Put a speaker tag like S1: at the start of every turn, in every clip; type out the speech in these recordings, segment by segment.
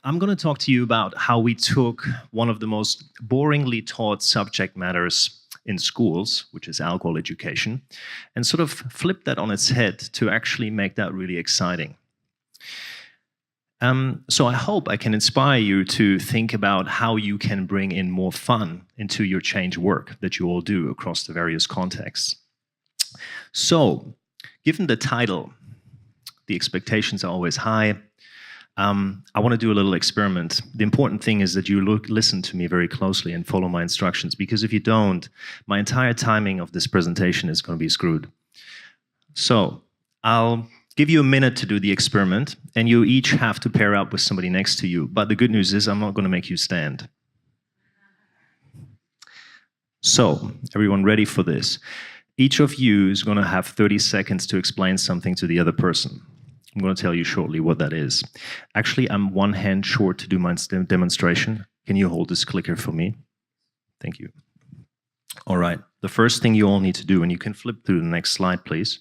S1: I'm going to talk to you about how we took one of the most boringly taught subject matters in schools, which is alcohol education, and sort of flipped that on its head to actually make that really exciting. So I hope I can inspire you to think about how you can bring in more fun into your change work that you all do across the various contexts. So, given the title, the expectations are always high. I want to do a little experiment. The important thing is that you listen to me very closely and follow my instructions, because if you don't, my entire timing of this presentation is going to be screwed. So, I'll give you a minute to do the experiment, and you each have to pair up with somebody next to you. But the good news is I'm not going to make you stand. So, everyone ready for this? Each of you is going to have 30 seconds to explain something to the other person. I'm going to tell you shortly what that is. Actually, I'm one hand short to do my demonstration. Can you hold this clicker for me? Thank you. All right. The first thing you all need to do, and you can flip through the next slide, please,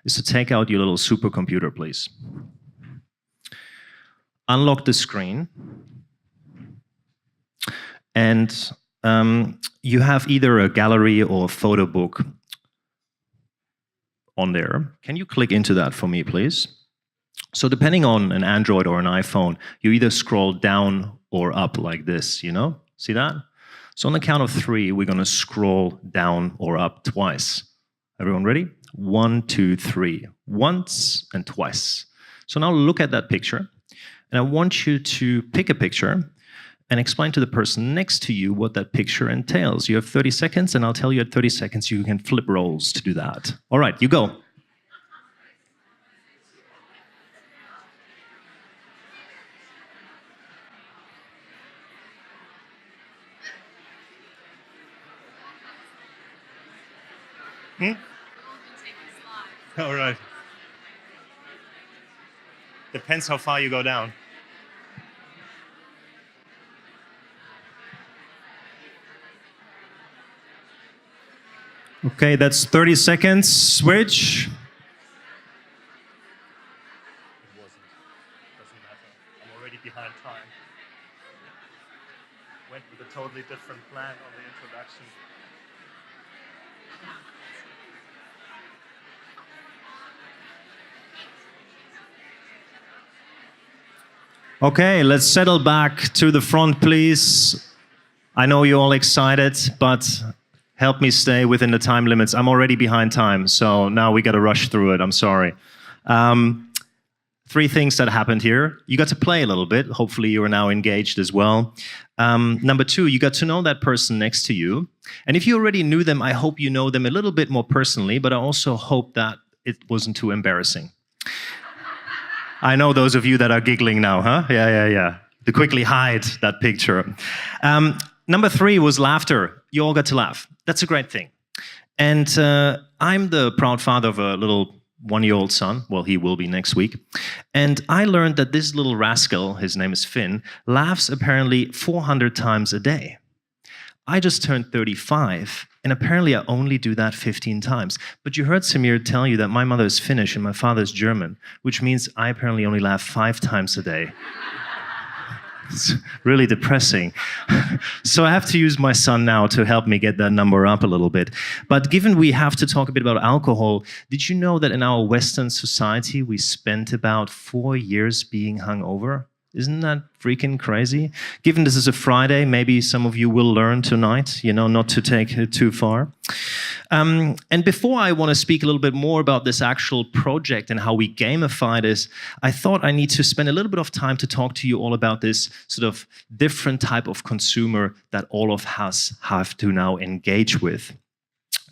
S1: is to take out your little supercomputer, please. Unlock the screen. And you have either a gallery or a photo book on there. Can you click into that for me, please? So depending on an Android or an iPhone, you either scroll down or up like this, you know? See that? So on the count of 3, we're going to scroll down or up twice. Everyone ready? 1, 2, 3. Once and twice. So now look at that picture, and I want you to pick a picture and explain to the person next to you what that picture entails. You have 30 seconds, and I'll tell you at 30 seconds you can flip roles to do that. All right, you go. All right. Depends how far you go down. Okay, that's 30 seconds. Switch. It wasn't. Doesn't matter. I'm already behind time. Went with a totally different plan on the introduction. Okay, let's settle back to the front, please. I know you're all excited, but help me stay within the time limits. I'm already behind time, so now we got to rush through it. I'm sorry. 3 things that happened here. You got to play a little bit. Hopefully you are now engaged as well. Number 2, you got to know that person next to you. And if you already knew them, I hope you know them a little bit more personally, but I also hope that it wasn't too embarrassing. I know those of you that are giggling now, huh? Yeah. To quickly hide that picture. Number 3 was laughter. You all got to laugh. That's a great thing. And I'm the proud father of a little 1-year-old son. Well, he will be next week. And I learned that this little rascal, his name is Finn, laughs apparently 400 times a day. I just turned 35, and apparently I only do that 15 times. But you heard Samir tell you that my mother is Finnish and my father is German, which means I apparently only laugh 5 times a day. It's really depressing. So I have to use my son now to help me get that number up a little bit. But given we have to talk a bit about alcohol, did you know that in our Western society we spent about 4 years being hungover? Isn't that freaking crazy? Given this is a Friday, maybe some of you will learn tonight, you know, not to take it too far. And before I want to speak a little bit more about this actual project and how we gamify this, I thought I need to spend a little bit of time to talk to you all about this sort of different type of consumer that all of us have to now engage with.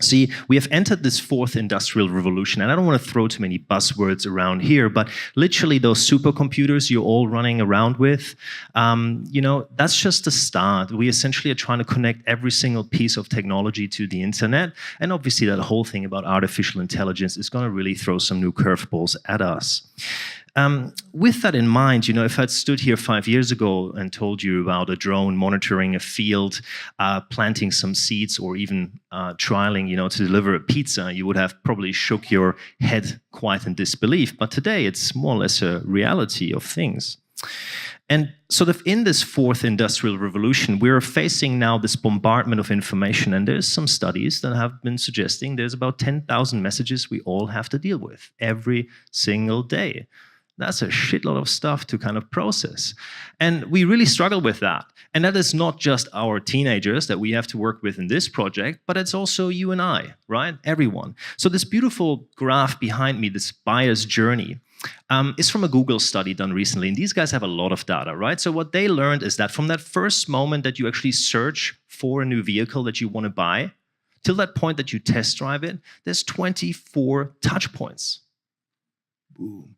S1: See, we have entered this 4th industrial revolution, and I don't want to throw too many buzzwords around here, but literally those supercomputers you're all running around with, you know, that's just the start. We essentially are trying to connect every single piece of technology to the internet, and obviously that whole thing about artificial intelligence is going to really throw some new curveballs at us. With that in mind, you know, if I'd stood here 5 years ago and told you about a drone monitoring a field, planting some seeds, or even trialing, you know, to deliver a pizza, you would have probably shook your head quite in disbelief. But today, it's more or less a reality of things. And sort of in this fourth industrial revolution, we're facing now this bombardment of information. And there's some studies that have been suggesting there's about 10,000 messages we all have to deal with every single day. That's a shitload of stuff to kind of process. And we really struggle with that. And that is not just our teenagers that we have to work with in this project, but it's also you and I, right? Everyone. So this beautiful graph behind me, this buyer's journey, is from a Google study done recently. And these guys have a lot of data, right? So what they learned is that from that first moment that you actually search for a new vehicle that you want to buy, till that point that you test drive it, there's 24 touch points. Boom.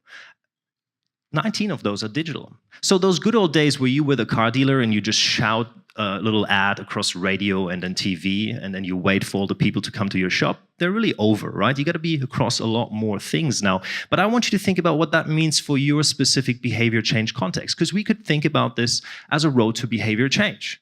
S1: 19 of those are digital. So those good old days where you were the car dealer and you just shout a little ad across radio and then TV, and then you wait for all the people to come to your shop, they're really over, right? You got to be across a lot more things now. But I want you to think about what that means for your specific behavior change context, because we could think about this as a road to behavior change.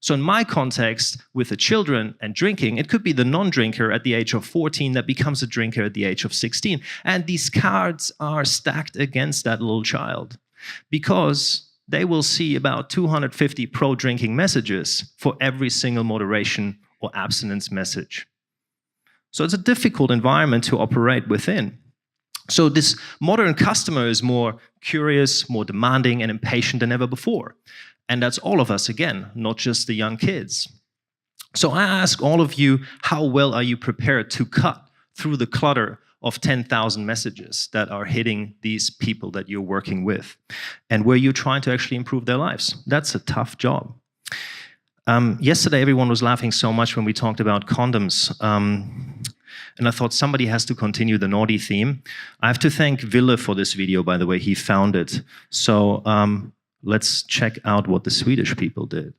S1: So in my context, with the children and drinking, it could be the non-drinker at the age of 14 that becomes a drinker at the age of 16. And these cards are stacked against that little child because they will see about 250 pro-drinking messages for every single moderation or abstinence message. So it's a difficult environment to operate within. So this modern customer is more curious, more demanding, and impatient than ever before. And that's all of us, again, not just the young kids. So I ask all of you, how well are you prepared to cut through the clutter of 10,000 messages that are hitting these people that you're working with, and where you're trying to actually improve their lives? That's a tough job. Yesterday, everyone was laughing so much when we talked about condoms. And I thought somebody has to continue the naughty theme. I have to thank Ville for this video, by the way. He found it. So let's check out what the Swedish people did.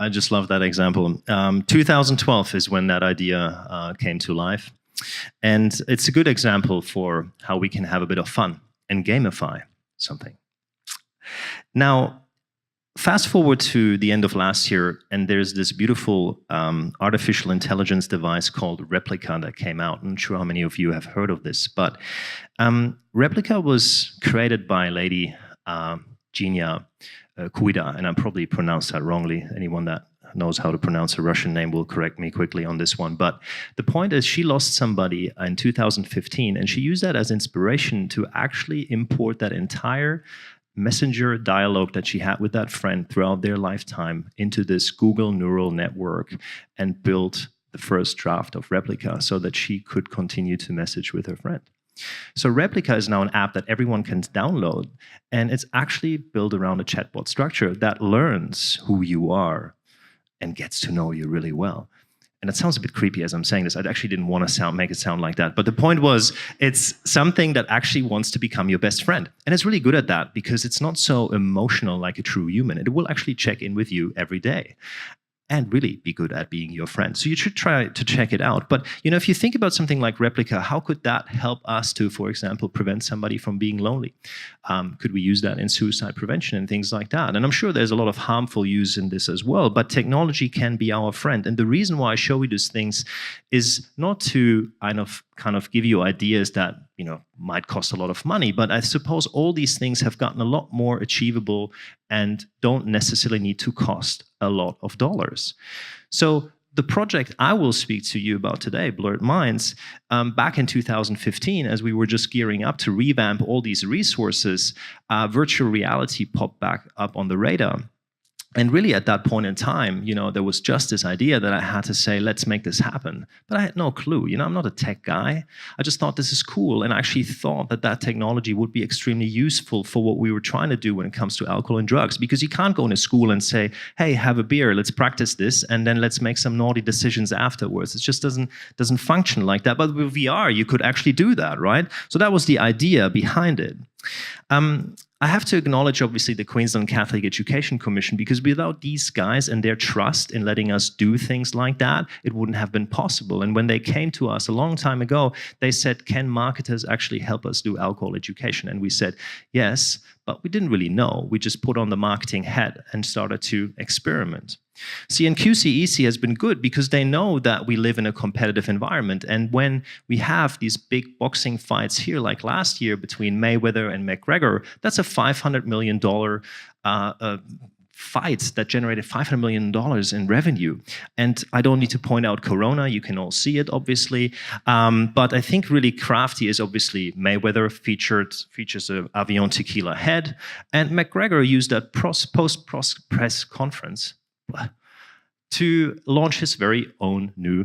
S1: I just love that example. 2012 is when that idea came to life. And it's a good example for how we can have a bit of fun and gamify something. Now, fast forward to the end of last year, and there's this beautiful artificial intelligence device called Replicant that came out. I'm not sure how many of you have heard of this, but Replica was created by a lady, Genia Kuida, and I probably pronounced that wrongly. Anyone that knows how to pronounce a Russian name will correct me quickly on this one. But the point is, she lost somebody in 2015, and she used that as inspiration to actually import that entire messenger dialogue that she had with that friend throughout their lifetime into this Google neural network and built the first draft of Replica so that she could continue to message with her friend. So Replica is now an app that everyone can download, and it's actually built around a chatbot structure that learns who you are and gets to know you really well. And it sounds a bit creepy as I'm saying this. I actually didn't want to make it sound like that. But the point was, it's something that actually wants to become your best friend. And it's really good at that because it's not so emotional like a true human. It will actually check in with you every day and really be good at being your friend. So you should try to check it out. But if you think about something like Replica, how could that help us to, for example, prevent somebody from being lonely? Could we use that in suicide prevention and things like that? And I'm sure there's a lot of harmful use in this as well, but technology can be our friend. And the reason why I show you these things is not to kind of give you ideas that might cost a lot of money, but I suppose all these things have gotten a lot more achievable and don't necessarily need to cost a lot of dollars. So the project I will speak to you about today, Blurred Minds, back in 2015, as we were just gearing up to revamp all these resources, virtual reality popped back up on the radar. And really at that point in time, there was just this idea that I had to say, let's make this happen. But I had no clue. I'm not a tech guy. I just thought this is cool. And I actually thought that technology would be extremely useful for what we were trying to do when it comes to alcohol and drugs. Because you can't go into school and say, hey, have a beer, let's practice this, and then let's make some naughty decisions afterwards. It just doesn't function like that. But with VR, you could actually do that, right? So that was the idea behind it. I have to acknowledge, obviously, the Queensland Catholic Education Commission, because without these guys and their trust in letting us do things like that, it wouldn't have been possible. And when they came to us a long time ago, they said, can marketers actually help us do alcohol education? And we said, yes, but we didn't really know. We just put on the marketing hat and started to experiment. See, and QCEC has been good because they know that we live in a competitive environment. And when we have these big boxing fights here, like last year between Mayweather and McGregor, that's a $500 million fight that generated $500 million in revenue. And I don't need to point out Corona. You can all see it, obviously. But I think really crafty is obviously Mayweather features a Avion Tequila head. And McGregor used that post-press conference to launch his very own new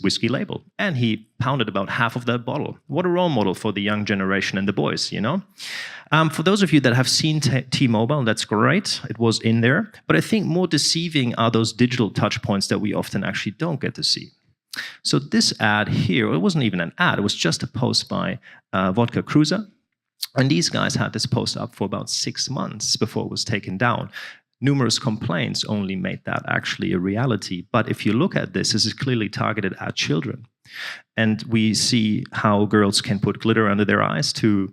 S1: whiskey label. And he pounded about half of that bottle. What a role model for the young generation and the boys, For those of you that have seen T-Mobile, that's great. It was in there. But I think more deceiving are those digital touch points that we often actually don't get to see. So this ad here, it wasn't even an ad. It was just a post by Vodka Cruiser. And these guys had this post up for about 6 months before it was taken down. Numerous complaints only made that actually a reality. But if you look at this is clearly targeted at children. And we see how girls can put glitter under their eyes to,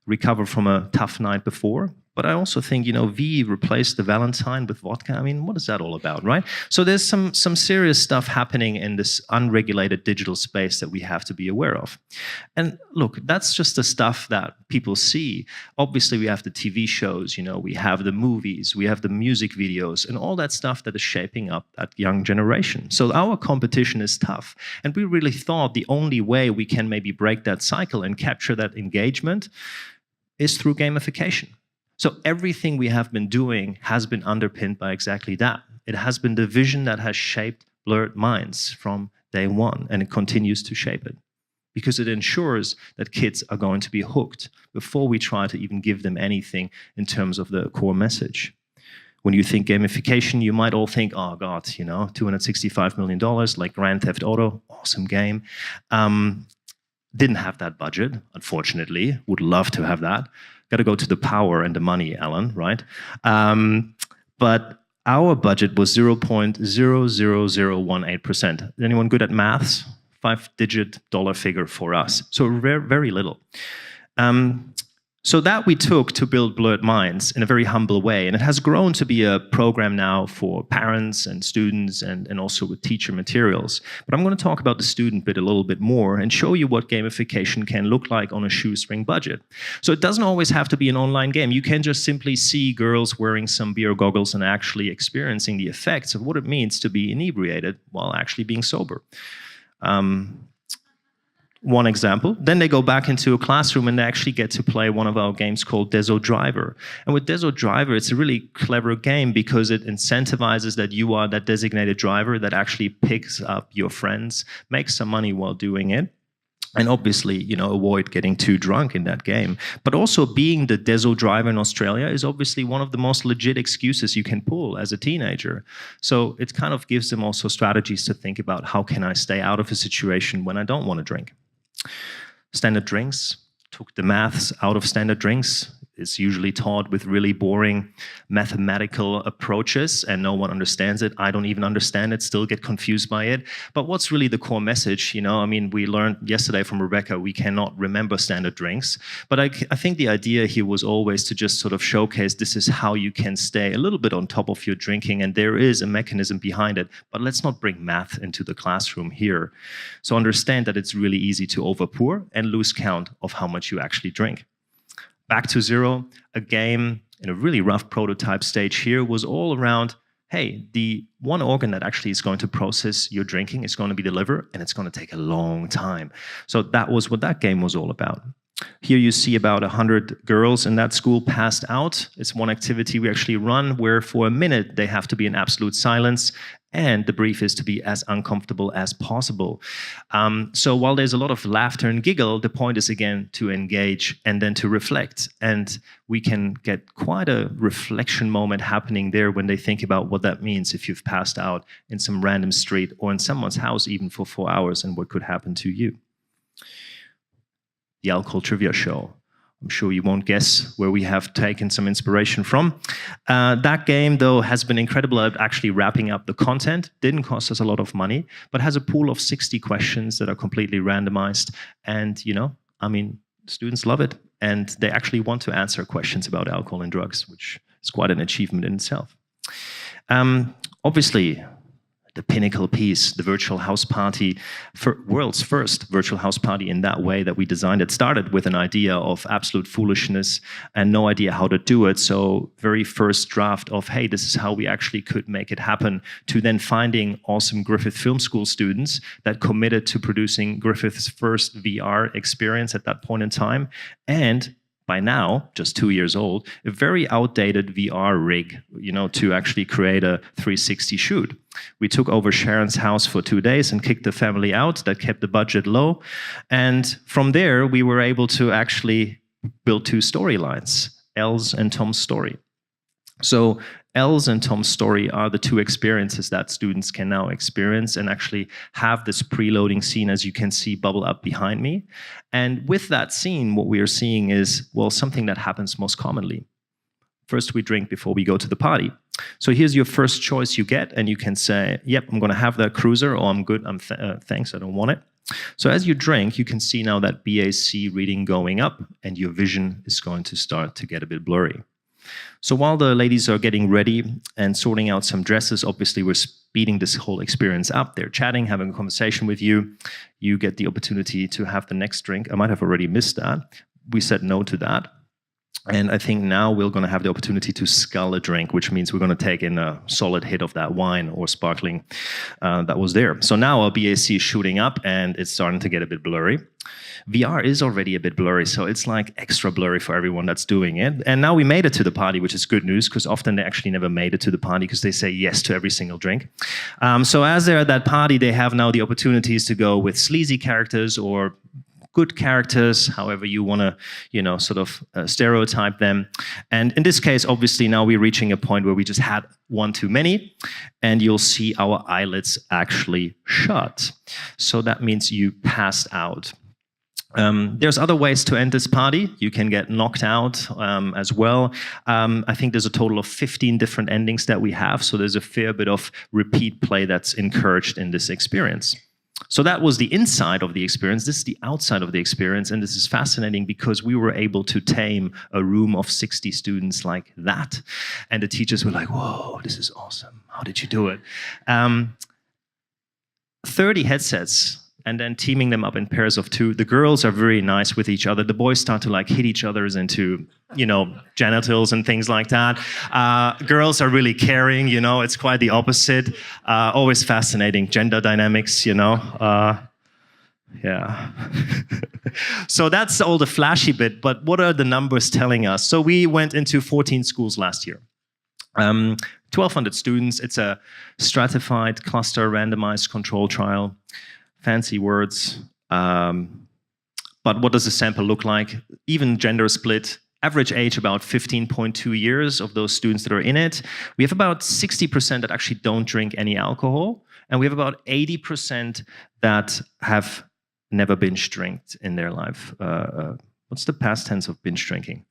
S1: recover from a tough night before. But I also think, V replaced the Valentine with vodka. I mean, what is that all about, right? So there's some serious stuff happening in this unregulated digital space that we have to be aware of. And look, that's just the stuff that people see. Obviously, we have the TV shows, we have the movies, we have the music videos, and all that stuff that is shaping up that young generation. So our competition is tough. And we really thought the only way we can maybe break that cycle and capture that engagement is through gamification. So everything we have been doing has been underpinned by exactly that. It has been the vision that has shaped Blurred Minds from day one, and it continues to shape it. Because it ensures that kids are going to be hooked before we try to even give them anything in terms of the core message. When you think gamification, you might all think, oh God, $265 million, like Grand Theft Auto, awesome game. Didn't have that budget, unfortunately. Would love to have that. Got to go to the power and the money, Alan, right? But Our budget was 0.00018%. Anyone good at maths? 5-digit dollar figure for us. So very, very little. So that we took to build Blurred Minds in a very humble way. And it has grown to be a program now for parents and students and also with teacher materials. But I'm going to talk about the student bit a little bit more and show you what gamification can look like on a shoestring budget. So it doesn't always have to be an online game. You can just simply see girls wearing some VR goggles and actually experiencing the effects of what it means to be inebriated while actually being sober. One example. Then they go back into a classroom and they actually get to play one of our games called Deso Driver. And with Deso Driver, it's a really clever game because it incentivizes that you are that designated driver that actually picks up your friends, makes some money while doing it. And obviously, you know, avoid getting too drunk in that game. But also being the Deso driver in Australia is obviously one of the most legit excuses you can pull as a teenager. So it kind of gives them also strategies to think about how can I stay out of a situation when I don't want to drink. Standard drinks, took the maths out of standard drinks. It's usually taught with really boring mathematical approaches and no one understands it. I don't even understand it, still get confused by it. But what's really the core message? You know, I mean, we learned yesterday from Rebecca, we cannot remember standard drinks. But I think the idea here was always to just sort of showcase this is how you can stay a little bit on top of your drinking, and there is a mechanism behind it. But let's not bring math into the classroom here. So understand that it's really easy to overpour and lose count of how much you actually drink. Back to Zero, a game in a really rough prototype stage here was all around, hey, the one organ that actually is going to process your drinking is going to be the liver, and it's going to take a long time. So that was what that game was all about. Here you see about 100 girls in that school passed out. It's one activity we actually run where for a minute they have to be in absolute silence, and the brief is to be as uncomfortable as possible. So while there's a lot of laughter and giggle, the point is again to engage and then to reflect. And we can get quite a reflection moment happening there when they think about what that means if you've passed out in some random street or in someone's house even for 4 hours and what could happen to you. The Alcohol Trivia Show. I'm sure you won't guess where we have taken some inspiration from. That game, though, has been incredible at actually wrapping up the content. Didn't cost us a lot of money, but has a pool of 60 questions that are completely randomized. And, you know, I mean, students love it. And they actually want to answer questions about alcohol and drugs, which is quite an achievement in itself. Obviously, the pinnacle piece, the virtual house party, for world's first virtual house party in that way that we designed it, started with an idea of absolute foolishness and no idea how to do it. So very first draft of, hey, this is how we actually could make it happen, to then finding awesome Griffith Film School students that committed to producing Griffith's first VR experience at that point in time. And by now, just 2 years old, a very outdated VR rig, you know, to actually create a 360 shoot. We took over Sharon's house for 2 days and kicked the family out. That kept the budget low. And from there, we were able to actually build 2 storylines, Elle's and Tom's story. So Elle's and Tom's story are the 2 experiences that students can now experience and actually have this preloading scene, as you can see, bubble up behind me. And with that scene, what we are seeing is, well, something that happens most commonly. First, we drink before we go to the party. So here's your first choice you get, and you can say, yep, I'm going to have that cruiser, or I'm good, thanks, I don't want it. So as you drink, you can see now that BAC reading going up, and your vision is going to start to get a bit blurry. So while the ladies are getting ready and sorting out some dresses, obviously we're speeding this whole experience up. They're chatting, having a conversation with you. You get the opportunity to have the next drink. I might have already missed that. We said no to that. And I think now we're going to have the opportunity to scull a drink, which means we're going to take in a solid hit of that wine or sparkling that was there. So now our BAC is shooting up and it's starting to get a bit blurry. VR is already a bit blurry, so it's like extra blurry for everyone that's doing it. And now we made it to the party, which is good news, because often they actually never made it to the party because they say yes to every single drink. So as they're at that party, they have now the opportunities to go with sleazy characters or good characters, however you want to, you know, sort of stereotype them. And in this case, obviously, now we're reaching a point where we just had one too many, and you'll see our eyelids actually shut. So that means you passed out. There's other ways to end this party. You can get knocked out as well. I think there's a total of 15 different endings that we have, so there's a fair bit of repeat play that's encouraged in this experience. So that was the inside of the experience. This is the outside of the experience, and this is fascinating because we were able to tame a room of 60 students like that. And the teachers were like, whoa, this is awesome. How did you do it? 30 headsets, and then teaming them up in pairs of 2. The girls are very nice with each other. The boys start to like hit each other into, genitals and things like that. Girls are really caring, it's quite the opposite. Always fascinating, gender dynamics, Yeah. So that's all the flashy bit, but what are the numbers telling us? So we went into 14 schools last year. 1,200 students. It's a stratified cluster randomized control trial. Fancy words, but what does the sample look like? Even gender split, average age about 15.2 years of those students that are in it. We have about 60% that actually don't drink any alcohol, and we have about 80% that have never binge drank in their life. What's the past tense of binge drinking?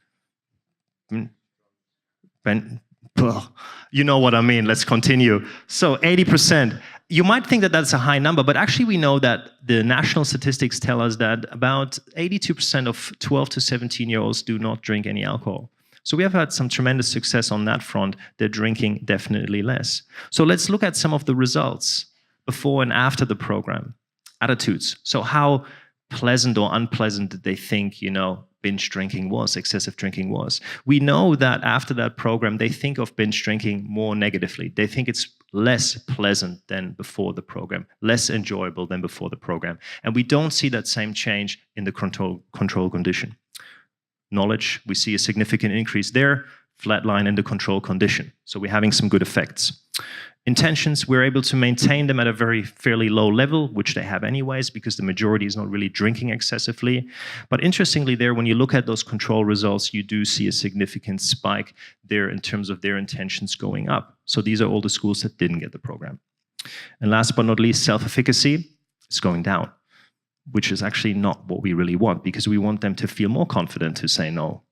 S1: You know what I mean, let's continue. So 80%. You might think that that's a high number, but actually we know that the national statistics tell us that about 82% of 12 to 17-year-olds do not drink any alcohol. So we have had some tremendous success on that front. They're drinking definitely less. So let's look at some of the results before and after the program. Attitudes. So how pleasant or unpleasant did they think, binge drinking was, excessive drinking was? We know that after that program, they think of binge drinking more negatively. They think it's less pleasant than before the program, less enjoyable than before the program. And we don't see that same change in the control condition. Knowledge, we see a significant increase there, flatline in the control condition. So we're having some good effects. Intentions, we're able to maintain them at a fairly low level, which they have anyways, because the majority is not really drinking excessively. But interestingly there, when you look at those control results, you do see a significant spike there in terms of their intentions going up. So these are all the schools that didn't get the program. And last but not least, self-efficacy is going down, which is actually not what we really want, because we want them to feel more confident to say no.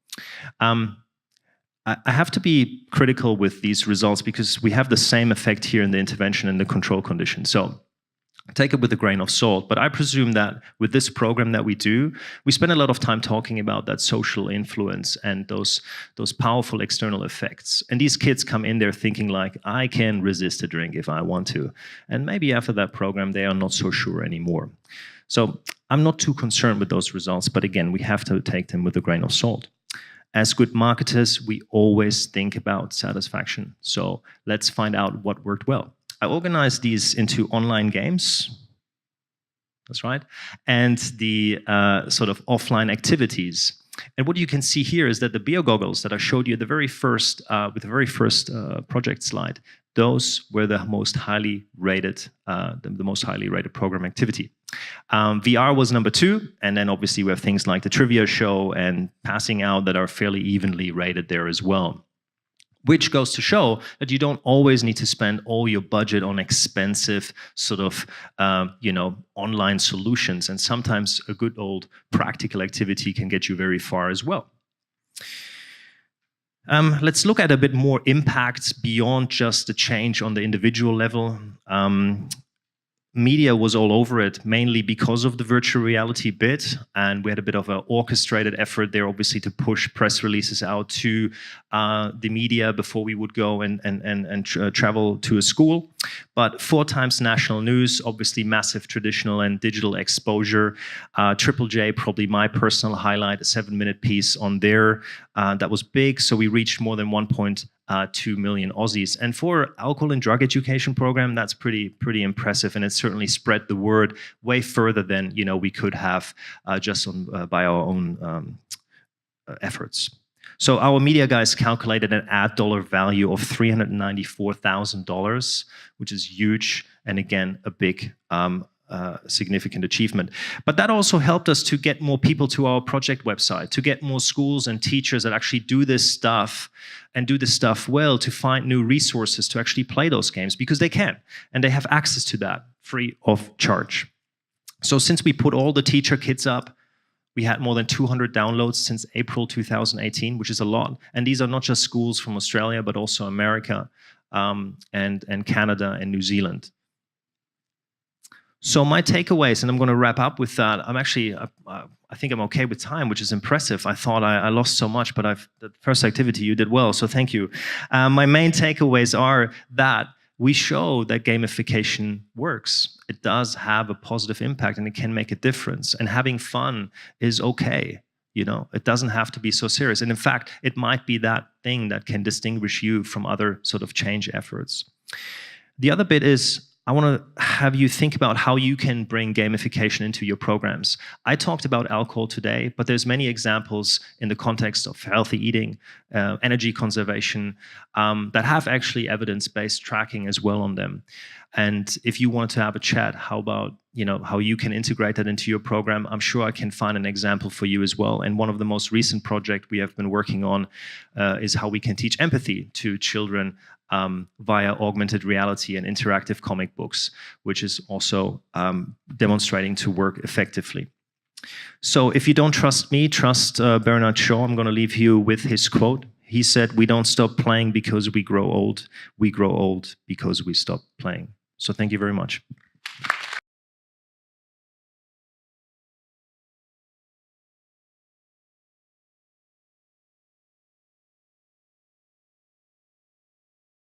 S1: I have to be critical with these results because we have the same effect here in the intervention and the control condition. So take it with a grain of salt, but I presume that with this program that we do, we spend a lot of time talking about that social influence and those powerful external effects. And these kids come in there thinking like, I can resist a drink if I want to. And maybe after that program, they are not so sure anymore. So I'm not too concerned with those results, but again, we have to take them with a grain of salt. As good marketers, we always think about satisfaction. So let's find out what worked well. I organized these into online games. That's right. And the sort of offline activities. And what you can see here is that the beer goggles that I showed you at the very first, with the very first project slide, those were the most highly rated, the most highly rated program activity. VR was number 2, and then obviously we have things like the trivia show and passing out that are fairly evenly rated there as well. Which goes to show that you don't always need to spend all your budget on expensive sort of, online solutions. And sometimes a good old practical activity can get you very far as well. Let's look at a bit more impacts beyond just the change on the individual level. Media was all over it, mainly because of the virtual reality bit, and we had a bit of an orchestrated effort there, obviously, to push press releases out to the media before we would go and travel to a school. But 4 times national news, obviously massive traditional and digital exposure. Triple J, probably my personal highlight, a 7-minute piece on there. That was big, so we reached more than 1.2 million Aussies. And for alcohol and drug education program, that's pretty impressive, and it certainly spread the word way further than we could have just by our own efforts. So our media guys calculated an ad dollar value of $394,000, which is huge, and again, a big significant achievement. But that also helped us to get more people to our project website, to get more schools and teachers that actually do this stuff and do this stuff well, to find new resources to actually play those games, because they can, and they have access to that free of charge. So since we put all the teacher kits up, We had more than 200 downloads since April 2018, which is a lot. And these are not just schools from Australia, but also America and Canada and New Zealand. So my takeaways, and I'm going to wrap up with that. I think I'm okay with time, which is impressive. I thought I lost so much, but the first activity you did well, so thank you. My main takeaways are that we show that gamification works. It does have a positive impact and it can make a difference. And having fun is okay. You know, it doesn't have to be so serious. And in fact, it might be that thing that can distinguish you from other sort of change efforts. The other bit is, I want to have you think about how you can bring gamification into your programs. I talked about alcohol today, but there's many examples in the context of healthy eating, energy conservation, that have actually evidence-based tracking as well on them. And if you want to have a chat, how about, you know, how you can integrate that into your program? I'm sure I can find an example for you as well. And one of the most recent projects we have been working on is how we can teach empathy to children via augmented reality and interactive comic books, which is also demonstrating to work effectively. So if you don't trust me, trust Bernard Shaw. I'm going to leave you with his quote. He said, "We don't stop playing because we grow old. We grow old because we stop playing." So thank you very much.